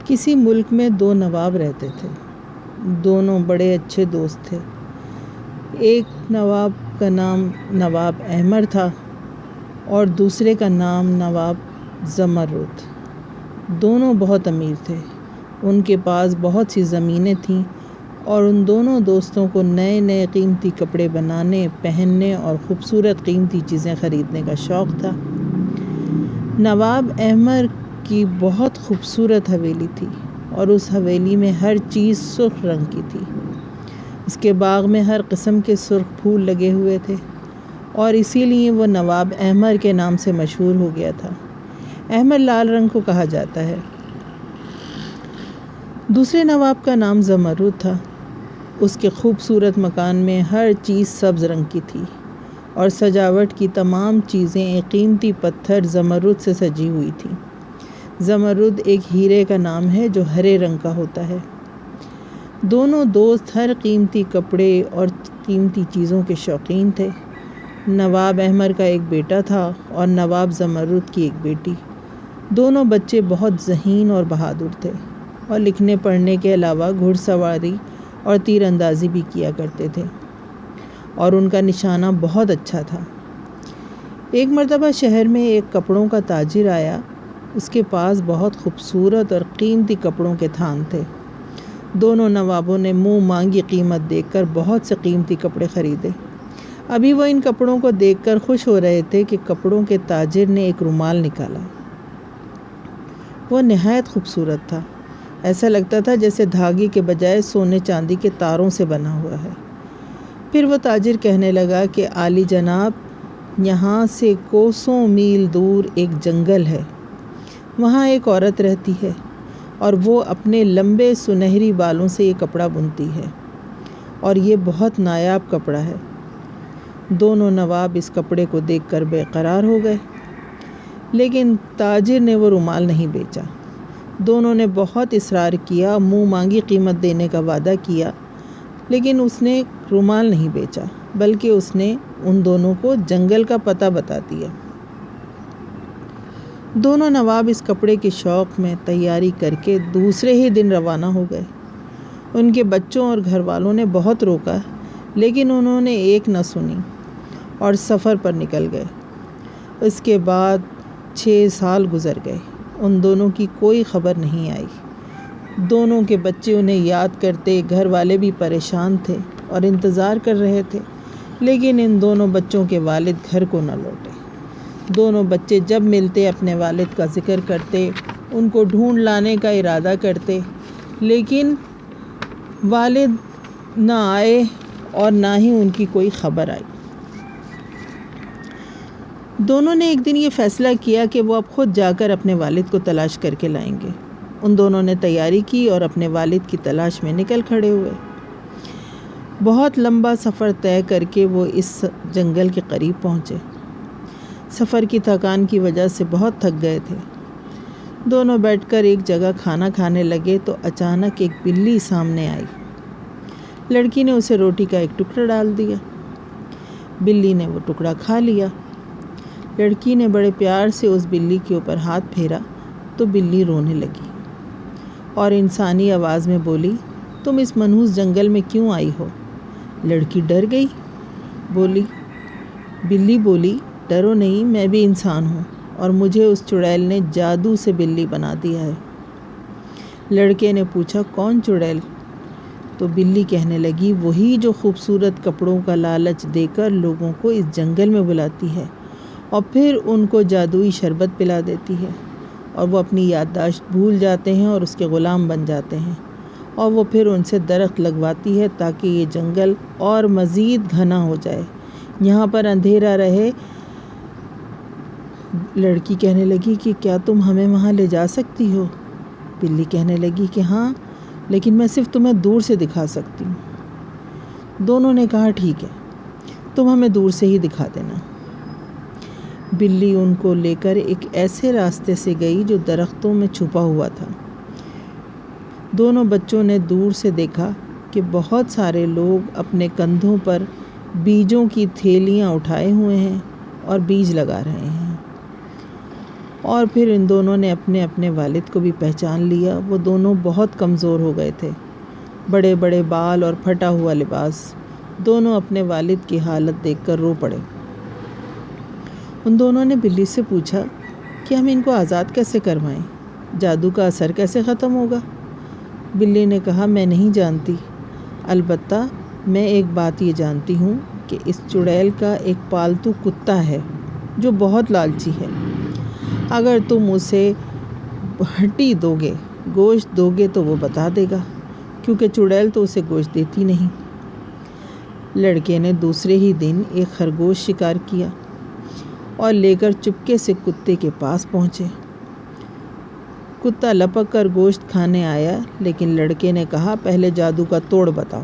کسی ملک میں 2 نواب رہتے تھے۔ دونوں بڑے اچھے دوست تھے۔ ایک نواب کا نام نواب احمر تھا اور دوسرے کا نام نواب زمرد۔ دونوں بہت امیر تھے۔ ان کے پاس بہت سی زمینیں تھیں اور ان دونوں دوستوں کو نئے نئے قیمتی کپڑے بنانے، پہننے اور خوبصورت قیمتی چیزیں خریدنے کا شوق تھا۔ نواب احمر کی بہت خوبصورت حویلی تھی اور اس حویلی میں ہر چیز سرخ رنگ کی تھی۔ اس کے باغ میں ہر قسم کے سرخ پھول لگے ہوئے تھے اور اسی لیے وہ نواب احمر کے نام سے مشہور ہو گیا تھا۔ احمر لال رنگ کو کہا جاتا ہے۔ دوسرے نواب کا نام زمرد تھا۔ اس کے خوبصورت مکان میں ہر چیز سبز رنگ کی تھی اور سجاوٹ کی تمام چیزیں ایک قیمتی پتھر زمرد سے سجی ہوئی تھیں۔ زمرد ایک ہیرے کا نام ہے جو ہرے رنگ کا ہوتا ہے۔ دونوں دوست ہر قیمتی کپڑے اور قیمتی چیزوں کے شوقین تھے۔ نواب احمر کا ایک بیٹا تھا اور نواب زمرد کی ایک بیٹی۔ دونوں بچے بہت ذہین اور بہادر تھے اور لکھنے پڑھنے کے علاوہ گھڑ سواری اور تیر اندازی بھی کیا کرتے تھے اور ان کا نشانہ بہت اچھا تھا۔ ایک مرتبہ شہر میں ایک کپڑوں کا تاجر آیا۔ اس کے پاس بہت خوبصورت اور قیمتی کپڑوں کے تھان تھے۔ دونوں نوابوں نے منہ مانگی قیمت دیکھ کر بہت سے قیمتی کپڑے خریدے۔ ابھی وہ ان کپڑوں کو دیکھ کر خوش ہو رہے تھے کہ کپڑوں کے تاجر نے ایک رومال نکالا۔ وہ نہایت خوبصورت تھا۔ ایسا لگتا تھا جیسے دھاگے کے بجائے سونے چاندی کے تاروں سے بنا ہوا ہے۔ پھر وہ تاجر کہنے لگا کہ عالی جناب، یہاں سے کوسوں میل دور ایک جنگل ہے۔ وہاں ایک عورت رہتی ہے اور وہ اپنے لمبے سنہری بالوں سے یہ کپڑا بنتی ہے اور یہ بہت نایاب کپڑا ہے۔ دونوں نواب اس کپڑے کو دیکھ کر بے قرار ہو گئے، لیکن تاجر نے وہ رومال نہیں بیچا۔ دونوں نے بہت اصرار کیا، منہ مانگی قیمت دینے کا وعدہ کیا، لیکن اس نے رومال نہیں بیچا، بلکہ اس نے ان دونوں کو جنگل کا پتہ بتا دیا۔ دونوں نواب اس کپڑے کے شوق میں تیاری کر کے دوسرے ہی دن روانہ ہو گئے۔ ان کے بچوں اور گھر والوں نے بہت روکا، لیکن انہوں نے ایک نہ سنی اور سفر پر نکل گئے۔ اس کے بعد 6 سال گزر گئے۔ ان دونوں کی کوئی خبر نہیں آئی۔ دونوں کے بچے انہیں یاد کرتے، گھر والے بھی پریشان تھے اور انتظار کر رہے تھے، لیکن ان دونوں بچوں کے والد گھر کو نہ لوٹے۔ دونوں بچے جب ملتے اپنے والد کا ذکر کرتے، ان کو ڈھونڈ لانے کا ارادہ کرتے، لیکن والد نہ آئے اور نہ ہی ان کی کوئی خبر آئی۔ دونوں نے ایک دن یہ فیصلہ کیا کہ وہ اب خود جا کر اپنے والد کو تلاش کر کے لائیں گے۔ ان دونوں نے تیاری کی اور اپنے والد کی تلاش میں نکل کھڑے ہوئے۔ بہت لمبا سفر طے کر کے وہ اس جنگل کے قریب پہنچے۔ سفر کی تھکان کی وجہ سے بہت تھک گئے تھے۔ دونوں بیٹھ کر ایک جگہ کھانا کھانے لگے تو اچانک ایک بلی سامنے آئی۔ لڑکی نے اسے روٹی کا ایک ٹکڑا ڈال دیا۔ بلی نے وہ ٹکڑا کھا لیا۔ لڑکی نے بڑے پیار سے اس بلی کے اوپر ہاتھ پھیرا تو بلی رونے لگی اور انسانی آواز میں بولی، تم اس منحوس جنگل میں کیوں آئی ہو؟ لڑکی ڈر گئی۔ بلی بولی، ڈرو نہیں، میں بھی انسان ہوں اور مجھے اس چڑیل نے جادو سے بلی بنا دیا ہے۔ لڑکے نے پوچھا، کون چڑیل؟ تو بلی کہنے لگی، وہی جو خوبصورت کپڑوں کا لالچ دے کر لوگوں کو اس جنگل میں بلاتی ہے اور پھر ان کو جادوئی شربت پلا دیتی ہے اور وہ اپنی یادداشت بھول جاتے ہیں اور اس کے غلام بن جاتے ہیں، اور وہ پھر ان سے درخت لگواتی ہے تاکہ یہ جنگل اور مزید گھنا ہو جائے، یہاں پر اندھیرا رہے۔ لڑکی کہنے لگی کہ کیا تم ہمیں وہاں لے جا سکتی ہو؟ بلی کہنے لگی کہ ہاں، لیکن میں صرف تمہیں دور سے دکھا سکتی ہوں۔ دونوں نے کہا ٹھیک ہے، تم ہمیں دور سے ہی دکھا دینا۔ بلی ان کو لے کر ایک ایسے راستے سے گئی جو درختوں میں چھپا ہوا تھا۔ دونوں بچوں نے دور سے دیکھا کہ بہت سارے لوگ اپنے کندھوں پر بیجوں کی تھیلیاں اٹھائے ہوئے ہیں اور بیج لگا رہے ہیں۔ اور پھر ان دونوں نے اپنے اپنے والد کو بھی پہچان لیا۔ وہ دونوں بہت کمزور ہو گئے تھے، بڑے بڑے بال اور پھٹا ہوا لباس۔ دونوں اپنے والد کی حالت دیکھ کر رو پڑے۔ ان دونوں نے بلی سے پوچھا کہ ہم ان کو آزاد کیسے کروائیں؟ جادو کا اثر کیسے ختم ہوگا؟ بلی نے کہا، میں نہیں جانتی، البتہ میں ایک بات یہ جانتی ہوں کہ اس چڑیل کا ایک پالتو کتا ہے جو بہت لالچی ہے۔ اگر تم اسے ہڈی دو گے، گوشت دو گے تو وہ بتا دے گا، کیونکہ چڑیل تو اسے گوشت دیتی نہیں۔ لڑکے نے دوسرے ہی دن ایک خرگوش شکار کیا اور لے کر چپکے سے کتے کے پاس پہنچے۔ کتا لپک کر گوشت کھانے آیا، لیکن لڑکے نے کہا، پہلے جادو کا توڑ بتاؤ۔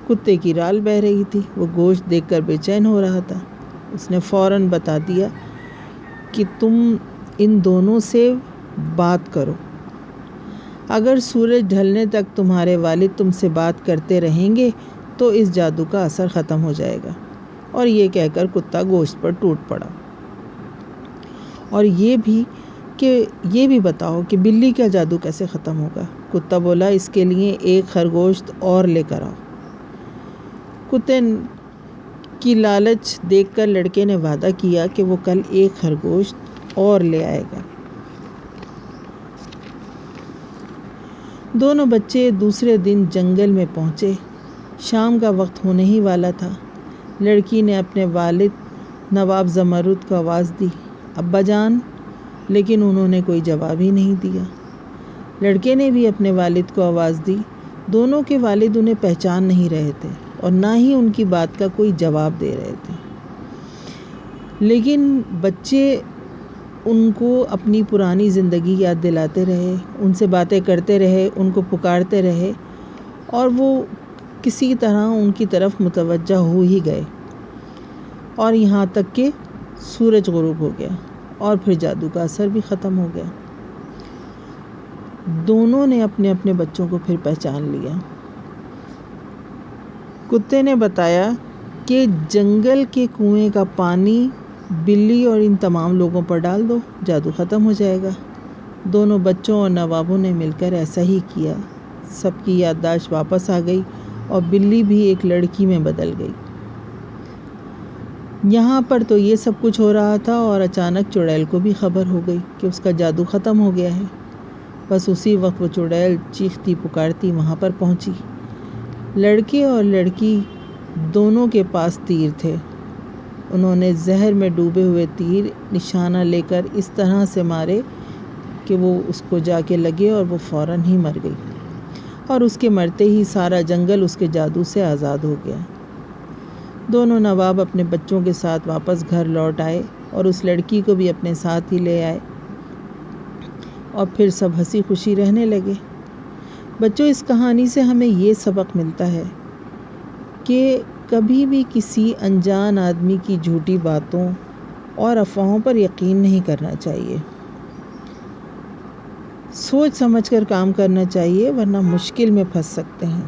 کتے کی رال بہہ رہی تھی، وہ گوشت دیکھ کر بے چین ہو رہا تھا۔ اس نے فوراً بتا دیا کہ تم ان دونوں سے بات کرو۔ اگر سورج ڈھلنے تک تمہارے والد تم سے بات کرتے رہیں گے تو اس جادو کا اثر ختم ہو جائے گا۔ اور یہ کہہ کر کتا گوشت پر ٹوٹ پڑا۔ اور یہ بھی بتاؤ کہ بلی کا جادو کیسے ختم ہوگا؟ کتا بولا، اس کے لیے ایک خرگوش اور لے کر آؤ۔ کتے کی لالچ دیکھ کر لڑکے نے وعدہ کیا کہ وہ کل ایک خرگوش اور لے آئے گا۔ دونوں بچے دوسرے دن جنگل میں پہنچے۔ شام کا وقت ہونے ہی والا تھا۔ لڑکی نے اپنے والد نواب زمرد کو آواز دی، ابا جان، لیکن انہوں نے کوئی جواب ہی نہیں دیا۔ لڑکے نے بھی اپنے والد کو آواز دی۔ دونوں کے والد انہیں پہچان نہیں رہے تھے اور نہ ہی ان کی بات کا کوئی جواب دے رہے تھے، لیکن بچے ان کو اپنی پرانی زندگی یاد دلاتے رہے، ان سے باتیں کرتے رہے، ان کو پکارتے رہے، اور وہ کسی طرح ان کی طرف متوجہ ہو ہی گئے، اور یہاں تک کہ سورج غروب ہو گیا اور پھر جادو کا اثر بھی ختم ہو گیا۔ دونوں نے اپنے اپنے بچوں کو پھر پہچان لیا۔ کتے نے بتایا کہ جنگل کے کنویں کا پانی بلی اور ان تمام لوگوں پر ڈال دو، جادو ختم ہو جائے گا۔ دونوں بچوں اور نوابوں نے مل کر ایسا ہی کیا۔ سب کی یادداشت واپس آ گئی اور بلی بھی ایک لڑکی میں بدل گئی۔ یہاں پر تو یہ سب کچھ ہو رہا تھا اور اچانک چڑیل کو بھی خبر ہو گئی کہ اس کا جادو ختم ہو گیا ہے۔ بس اسی وقت وہ چڑیل چیختی پکارتی وہاں پر پہنچی۔ لڑکے اور لڑکی دونوں کے پاس تیر تھے۔ انہوں نے زہر میں ڈوبے ہوئے تیر نشانہ لے کر اس طرح سے مارے کہ وہ اس کو جا کے لگے اور وہ فوراً ہی مر گئی، اور اس کے مرتے ہی سارا جنگل اس کے جادو سے آزاد ہو گیا۔ دونوں نواب اپنے بچوں کے ساتھ واپس گھر لوٹ آئے اور اس لڑکی کو بھی اپنے ساتھ ہی لے آئے، اور پھر سب ہنسی خوشی رہنے لگے۔ بچوں، اس کہانی سے ہمیں یہ سبق ملتا ہے کہ کبھی بھی کسی انجان آدمی کی جھوٹی باتوں اور افواہوں پر یقین نہیں کرنا چاہیے۔ سوچ سمجھ کر کام کرنا چاہیے، ورنہ مشکل میں پھنس سکتے ہیں۔